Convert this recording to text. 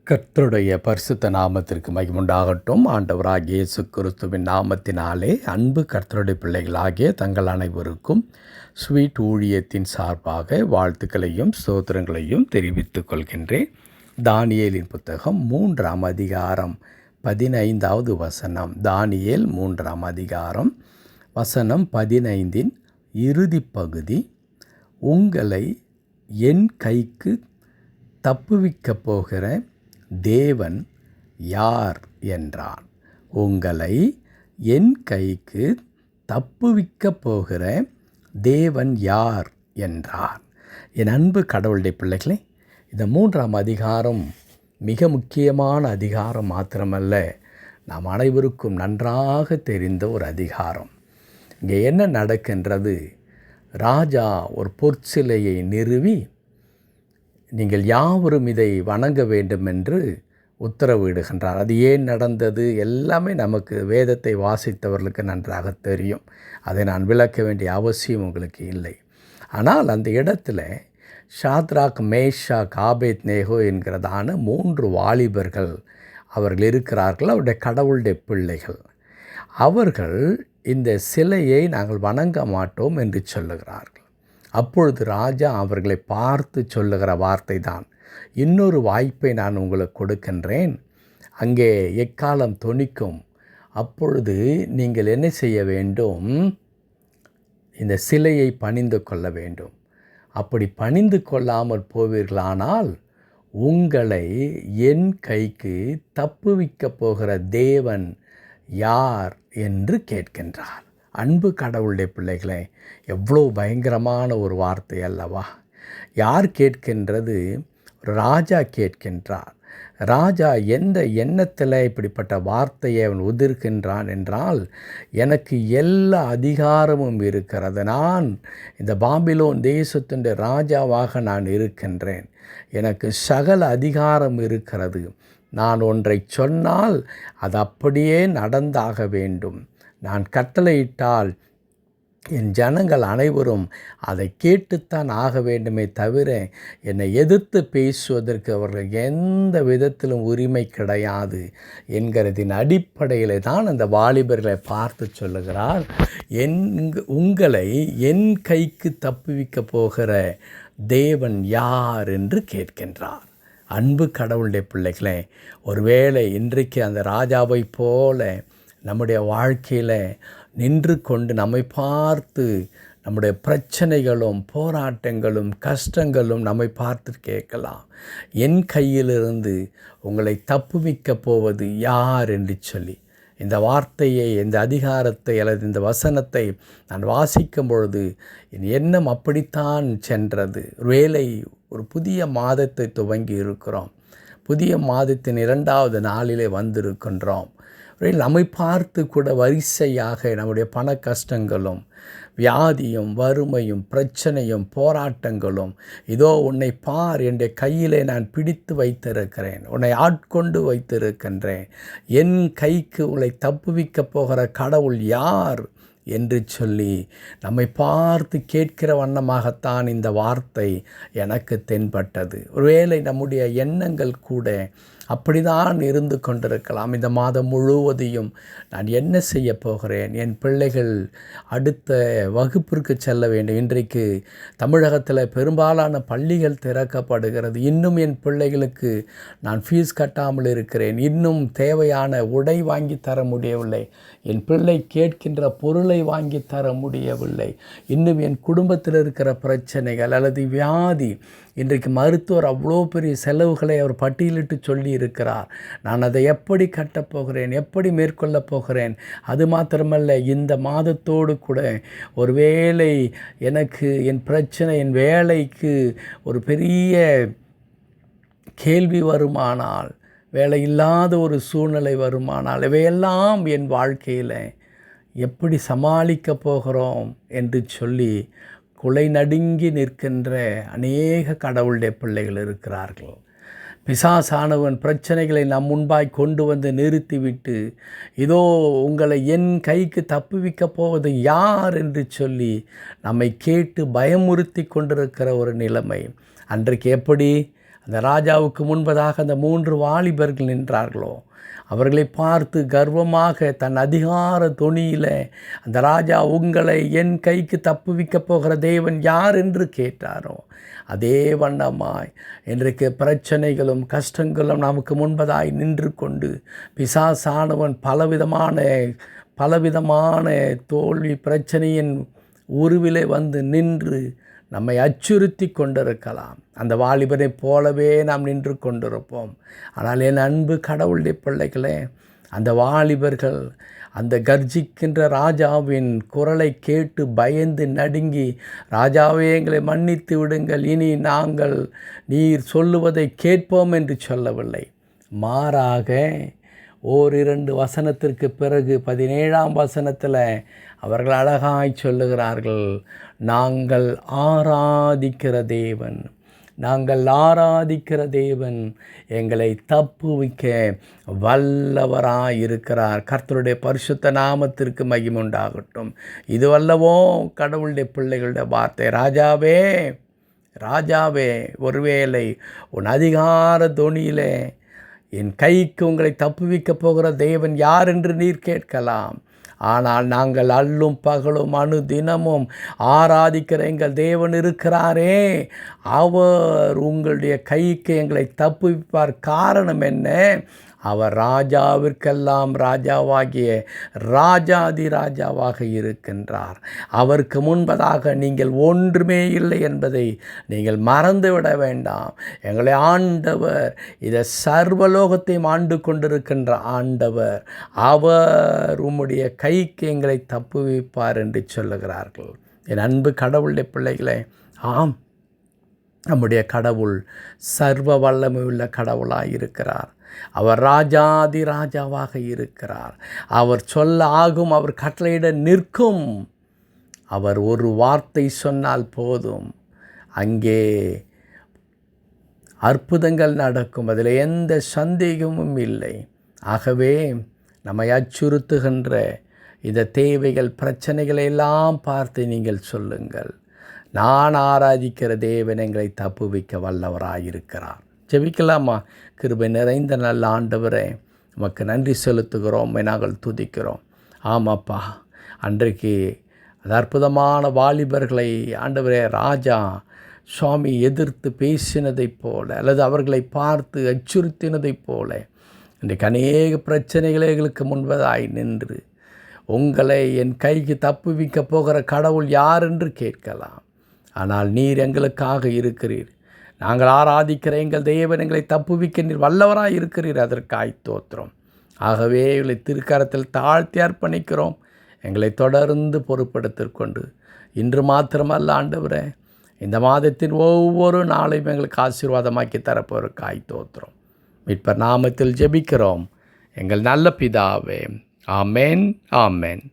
கர்த்தருடைய பரிசுத்த நாமத்திற்கு மகிமுண்டாகட்டும். ஆண்டவராகிய இயேசு கிறிஸ்துவின் நாமத்தினாலே அன்பு கர்த்தருடைய பிள்ளைகளாகிய தங்கள் அனைவருக்கும் ஸ்வீட் ஊழியத்தின் சார்பாக வாழ்த்துக்களையும் ஸ்தோத்திரங்களையும் தெரிவித்துக் கொள்கின்றேன். தானியேலின் புத்தகம் 3ஆம் அதிகாரம் 15வது வசனம். தானியேல் 3ஆம் அதிகாரம் வசனம் 15இன் இறுதி பகுதி. உங்களை என் கைக்கு தப்புவிக்கப் போகிற தேவன் யார் என்றான். உங்களை என் கைக்கு தப்புவிக்கப் போகிற தேவன் யார் என்றார். என் அன்பு கடவுளுடைய பிள்ளைகளே, இந்த 3ஆம் அதிகாரம் மிக முக்கியமான அதிகாரம் மாத்திரமல்ல, நாம் அனைவருக்கும் நன்றாக தெரிந்த ஒரு அதிகாரம். இங்கே என்ன நடக்கின்றது? ராஜா ஒரு பொற்சிலையை நிறுவி நீங்கள் யாவரும் இதை வணங்க வேண்டும் என்று உத்தரவிடுகின்றார். அது ஏன் நடந்தது எல்லாமே நமக்கு வேதத்தை வாசித்தவர்களுக்கு நன்றாக தெரியும். அதை நான் விளக்க வேண்டிய அவசியம் உங்களுக்கு இல்லை. ஆனால் அந்த இடத்துல ஷாத்ராக், மேஷாக், ஆபேத்நேகோ என்கிறதான 3 வாலிபர்கள் அவர்கள் இருக்கிறார்கள். அவருடைய கடவுளுடைய பிள்ளைகள். அவர்கள் இந்த சிலையை நாங்கள் வணங்க மாட்டோம் என்று சொல்லுகிறார்கள். அப்பொழுது ராஜா அவர்களை பார்த்து சொல்லுகிற வார்த்தை தான், இன்னொரு வாய்ப்பை நான் உங்களுக்கு கொடுக்கின்றேன். அங்கே எக்காலம் தொனிக்கும். அப்பொழுது நீங்கள் என்ன செய்ய வேண்டும்? இந்த சிலையை பணிந்து கொள்ள வேண்டும். அப்படி பணிந்து கொள்ளாமல் போவீர்களானால் உங்களை என் கைக்கு தப்புவிக்கப் போகிற தேவன் யார் என்று கேட்கின்றார். அன்பு கடவுளுடைய பிள்ளைகளே, எவ்வளோ பயங்கரமான ஒரு வார்த்தை அல்லவா? யார் கேட்கின்றது? ராஜா கேட்கின்றார். ராஜா எந்த எண்ணத்தில் இப்படிப்பட்ட வார்த்தையை அவன் உதிர்கின்றான் என்றால், எனக்கு எல்லா அதிகாரமும் இருக்கிறது. நான் இந்த பாபிலோன் தேசத்தின் ராஜாவாக நான் இருக்கின்றேன். எனக்கு சகல அதிகாரம் இருக்கிறது. நான் ஒன்றை சொன்னால் அது அப்படியே நடந்தாக வேண்டும். நான் கட்டளையிட்டால் என் ஜனங்கள் அனைவரும் அதை கேட்டுத்தான் ஆக வேண்டுமே தவிர என்னை எதிர்த்து பேசுவதற்கு அவர்கள் எந்த விதத்திலும் உரிமை கிடையாது என்கிறதின் அடிப்படையில் தான் அந்த வாலிபர்களை பார்த்து சொல்லுகிறார், உங்களை என் கைக்கு தப்புவிக்கப் போகிற தேவன் யார் என்று கேட்கின்றார். அன்பு கடவுளுடைய பிள்ளைகளே, ஒருவேளை இன்றைக்கு அந்த ராஜாவை போல நம்முடைய வாழ்க்கையில் நின்று கொண்டு நம்மை பார்த்து நம்முடைய பிரச்சனைகளும் போராட்டங்களும் கஷ்டங்களும் நம்மை பார்த்து கேட்கலாம், என் கையிலிருந்து உங்களை தப்புவிக்கப் போவது யார் என்று சொல்லி. இந்த வார்த்தையை, இந்த அதிகாரத்தை அல்லது இந்த வசனத்தை நான் வாசிக்கும் பொழுது என் எண்ணம் அப்படித்தான் சென்றது. ஒருவேளை ஒரு புதிய மாதத்தை துவங்கி இருக்கிறோம். புதிய மாதத்தின் 2வது நாளிலே வந்திருக்கின்றோம். நம்மை பார்த்து கூட வரிசையாக நம்முடைய பண கஷ்டங்களும் வியாதியும் வறுமையும் பிரச்சனையும் போராட்டங்களும், இதோ உன்னை பார், என்னுடைய கையிலே நான் பிடித்து வைத்திருக்கிறேன், உன்னை ஆட்கொண்டு வைத்திருக்கின்றேன், என் கைக்கு உங்களை தப்புவிக்கப் போகிற கடவுள் யார் என்று சொல்லி நம்மை பார்த்து கேட்கிற வண்ணமாகத்தான் இந்த வார்த்தை எனக்கு தென்பட்டது. ஒருவேளை நம்முடைய எண்ணங்கள் கூட அப்படிதான் இருந்து கொண்டிருக்கலாம். இந்த மாதம் முழுவதையும் நான் என்ன செய்ய போகிறேன்? என் பிள்ளைகள் அடுத்த வகுப்பிற்கு செல்ல வேண்டும். இன்றைக்கு தமிழகத்தில் பெரும்பாலான பள்ளிகள் திறக்கப்படுகிறது. இன்னும் என் பிள்ளைகளுக்கு நான் ஃபீஸ் கட்டாமல் இருக்கிறேன். இன்னும் தேவையான உடை வாங்கி தர முடியவில்லை. என் பிள்ளை கேட்கின்ற பொருளை வாங்கி தர முடியவில்லை. இன்னும் என் குடும்பத்தில் இருக்கிற பிரச்சனைகள் அல்லது வியாதி, இன்றைக்கு மருத்துவர் அவ்வளோ பெரிய செலவுகளை அவர் பட்டியலிட்டு சொல்லி இருக்கிறார். நான் அதை எப்படி கட்டப்போகிறேன், எப்படி மேற்கொள்ளப் போகிறேன்? அது மாத்திரமல்ல, இந்த மாதத்தோடு கூட ஒருவேளை எனக்கு என் பிரச்சனை, என் வேலைக்கு ஒரு பெரிய கேள்வி வருமானால், வேலை இல்லாத ஒரு சூழ்நிலை வருமானால், இவையெல்லாம் என் வாழ்க்கையில் எப்படி சமாளிக்கப் போகிறோம் என்று சொல்லி குலை நடுங்கி நிற்கின்ற அநேக கடவுளுடைய பிள்ளைகள் இருக்கிறார்கள். பிசாசானவன் பிரச்சனைகளை நம் முன்பாய் கொண்டு வந்து நிறுத்திவிட்டு, இதோ உங்களை என் கைக்கு தப்புவிக்கப் போவது யார் என்று சொல்லி நம்மை கேட்டு பயமுறுத்தி கொண்டிருக்கிற ஒரு நிலைமை. அன்றைக்கு எப்படி அந்த ராஜாவுக்கு முன்பதாக அந்த 3 வாலிபர்கள் நின்றார்களோ அவர்களை பார்த்து கர்வமாக தன் அதிகார தொனியில் அந்த ராஜா உங்களை என் கைக்கு தப்புவிக்கப் போகிற தேவன் யார் என்று கேட்டாரோ அதே வண்ணமாய் இன்றைக்கு பிரச்சனைகளும் கஷ்டங்களும் நமக்கு முன்பதாய் நின்று கொண்டு பிசாசானவன் பலவிதமான தோல்வி பிரச்சனையின் உருவிலே வந்து நின்று நம்மை அச்சுறுத்தி கொண்டிருக்கலாம். அந்த வாலிபனைப் போலவே நாம் நின்று கொண்டிருப்போம். ஆனால் என் அன்பு கடவுளுடைய பிள்ளைகளே, அந்த வாலிபர்கள் அந்த கர்ஜிக்கின்ற ராஜாவின் குரலை கேட்டு பயந்து நடுங்கி, ராஜாவே எங்களை மன்னித்து விடுங்கள், இனி நாங்கள் நீர் சொல்லுவதை கேட்போம் என்று சொல்லவில்லை. மாறாக 1-2 வசனத்திற்கு பிறகு 17ஆம் வசனத்தில் அவர்கள் அழகாய் சொல்லுகிறார்கள், நாங்கள் ஆராதிக்கிற தேவன் எங்களை தப்புவிக்க வல்லவராயிருக்கிறார். கர்த்தருடைய பரிசுத்த நாமத்திற்கு மகிமை உண்டாகட்டும். இதுவல்லவோ கடவுளுடைய பிள்ளைகளுடைய வார்த்தை. ராஜாவே ஒருவேளை உன் அதிகார தொனியிலே என் கைக்கு உங்களை தப்புவிக்கப் போகிற தேவன் யார் என்று நீர் கேட்கலாம். ஆனால் நாங்கள் அல்லும் பகலும் அனுதினமும் ஆராதிக்கிற எங்கள் தேவன் இருக்கிறாரே, அவர் உங்களுடைய கைக்கு எங்களை தப்புவிப்பார். காரணம் என்ன? அவர் ராஜாவிற்கெல்லாம் ராஜாவாகிய ராஜாதி ராஜாவாக இருக்கின்றார். அவருக்கு முன்பதாக நீங்கள் ஒன்றுமே இல்லை என்பதை நீங்கள் மறந்துவிட வேண்டாம். எங்களை ஆண்டவர், இதை சர்வலோகத்தையும் ஆண்டு கொண்டிருக்கின்ற ஆண்டவர், அவர் உம்முடைய கைக்கு எங்களை தப்புவிப்பார் என்று சொல்லுகிறார்கள். என் அன்பு கடவுளுடைய பிள்ளைகளே, ஆம், நம்முடைய கடவுள் சர்வ வல்லமையுள்ள கடவுளாக இருக்கிறார். அவர் ராஜாதி ராஜாவாக இருக்கிறார். அவர் சொல்ல ஆகும், அவர் கட்டளையிட நிற்கும். அவர் ஒரு வார்த்தை சொன்னால் போதும், அங்கே அற்புதங்கள் நடக்கும். அதில் எந்த சந்தேகமும் இல்லை. ஆகவே நம்மை அச்சுறுத்துகின்ற இந்த தேவைகள், பிரச்சனைகளை எல்லாம் பார்த்து நீங்கள் சொல்லுங்கள், நான் ஆராதிக்கிற தேவன் எங்களை தப்புவிக்க வல்லவராயிருக்கிறார். ஜெபிக்கலாமா? கிருபை நிறைந்த நல்ல ஆண்டவரே, நமக்கு நன்றி செலுத்துகிறோம், நாங்கள் துதிக்கிறோம். ஆமாப்பா, அன்றைக்கு அது அற்புதமான வாலிபர்களை ஆண்டவரே ராஜா சுவாமி எதிர்த்து பேசினதைப் போல, அல்லது அவர்களை பார்த்து அச்சுறுத்தினதைப் போல, இன்றைக்கு அநேக பிரச்சனைகளை எங்களுக்கு முன்பதாய் நின்று உங்களை என் கைக்கு தப்புவிக்கப் போகிற கடவுள் யார் என்று கேட்கலாம். ஆனால் நீர் எங்களுக்காக இருக்கிறீர். நாங்கள் ஆராதிக்கிற எங்கள் தேவன் எங்களை தப்புவிக்க நீர் வல்லவராக இருக்கிறீர். அதற்காய் தோத்திரம். ஆகவே இவளை திருக்கரத்தில் தாழ்த்தி அர்ப்பணிக்கிறோம். எங்களை தொடர்ந்து பொறுப்பெடுத்துக்கொண்டு இன்று மாத்திரமல்ல ஆண்டவரே, இந்த மாதத்தின் ஒவ்வொரு நாளையும் எங்களுக்கு ஆசீர்வாதமாக்கி தரப்போருக்காய் தோத்திரம். மீட்பர் நாமத்தில் ஜெபிக்கிறோம் எங்கள் நல்ல பிதாவே. ஆமென், ஆமென்.